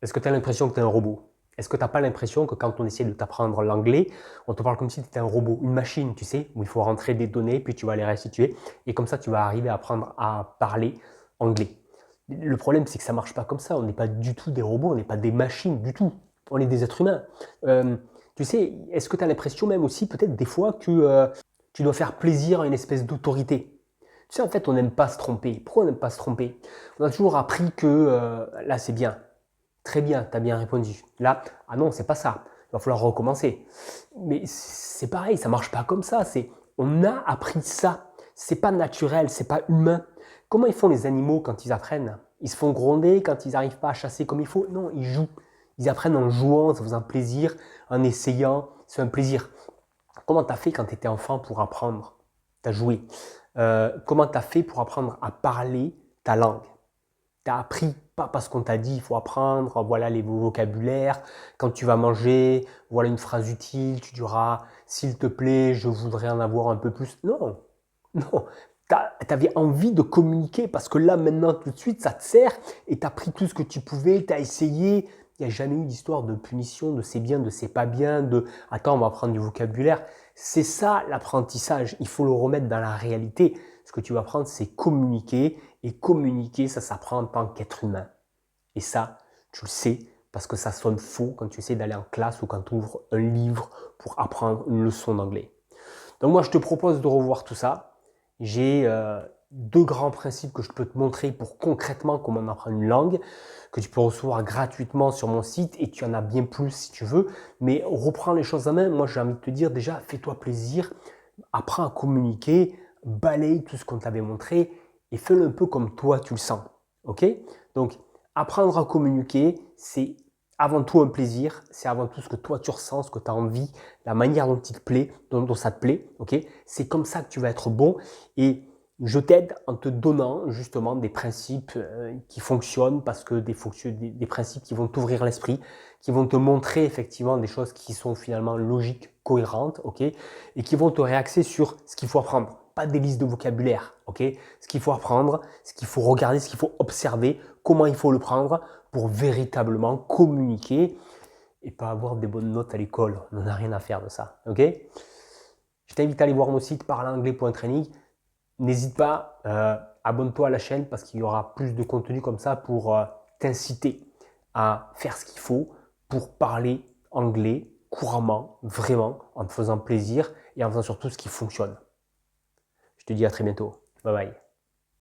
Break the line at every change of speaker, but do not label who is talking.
Est-ce que tu as l'impression que tu es un robot? Est-ce que tu n'as pas l'impression que quand on essaie de t'apprendre l'anglais, on te parle comme si tu étais un robot, une machine, tu sais, où il faut rentrer des données, puis tu vas les restituer, et comme ça, tu vas arriver à apprendre à parler anglais. Le problème, c'est que ça ne marche pas comme ça. On n'est pas du tout des robots, on n'est pas des machines du tout. On est des êtres humains. Tu sais, est-ce que tu as l'impression même aussi, peut-être des fois, que tu dois faire plaisir à une espèce d'autorité? Tu sais, en fait, on n'aime pas se tromper. Pourquoi on n'aime pas se tromper? On a toujours appris que là, c'est bien. Très bien, tu as bien répondu. Là, ah non, c'est pas ça. Il va falloir recommencer. Mais c'est pareil, ça marche pas comme ça. On a appris ça. C'est pas naturel, c'est pas humain. Comment ils font les animaux quand ils apprennent? Ils se font gronder quand ils n'arrivent pas à chasser comme il faut? Non, ils jouent. Ils apprennent en jouant, ça faisant un plaisir, en essayant, c'est un plaisir. Comment tu as fait quand tu étais enfant pour apprendre? Tu as joué. Comment tu as fait pour apprendre à parler ta langue? Tu as appris, pas parce qu'on t'a dit il faut apprendre, voilà les vocabulaires. Quand tu vas manger, voilà une phrase utile, tu diras s'il te plaît, je voudrais en avoir un peu plus. Non, non. Tu avais envie de communiquer parce que là, maintenant, tout de suite, ça te sert et tu as pris tout ce que tu pouvais, tu as essayé. Il n'y a jamais eu d'histoire de punition, de c'est bien, de c'est pas bien, de attends, on va apprendre du vocabulaire. C'est ça l'apprentissage. Il faut le remettre dans la réalité. Ce que tu vas apprendre, c'est communiquer. Et communiquer, ça s'apprend en tant qu'être humain. Et ça, tu le sais parce que ça sonne faux quand tu essaies d'aller en classe ou quand tu ouvres un livre pour apprendre une leçon d'anglais. Donc moi, je te propose de revoir tout ça. J'ai deux grands principes que je peux te montrer pour concrètement comment on apprend une langue, que tu peux recevoir gratuitement sur mon site et tu en as bien plus si tu veux. Mais reprends les choses en main. Moi, j'ai envie de te dire déjà, fais-toi plaisir, apprends à communiquer, balaye tout ce qu'on t'avait montré et fais-le un peu comme toi tu le sens. Ok? Donc, apprendre à communiquer, c'est avant tout un plaisir, c'est avant tout ce que toi tu ressens, ce que tu as envie, la manière dont il te plaît, dont ça te plaît. Ok? C'est comme ça que tu vas être bon et je t'aide en te donnant justement des principes qui fonctionnent parce que des principes qui vont t'ouvrir l'esprit, qui vont te montrer effectivement des choses qui sont finalement logiques, cohérentes, ok, et qui vont te réaxer sur ce qu'il faut apprendre, pas des listes de vocabulaire, ok, ce qu'il faut apprendre, ce qu'il faut regarder, ce qu'il faut observer, comment il faut le prendre pour véritablement communiquer et pas avoir des bonnes notes à l'école. On n'en a rien à faire de ça, ok. Je t'invite à aller voir mon site parleanglais.training. N'hésite pas, abonne-toi à la chaîne parce qu'il y aura plus de contenu comme ça pour t'inciter à faire ce qu'il faut pour parler anglais couramment, vraiment, en te faisant plaisir et en faisant surtout ce qui fonctionne. Je te dis à très bientôt. Bye bye.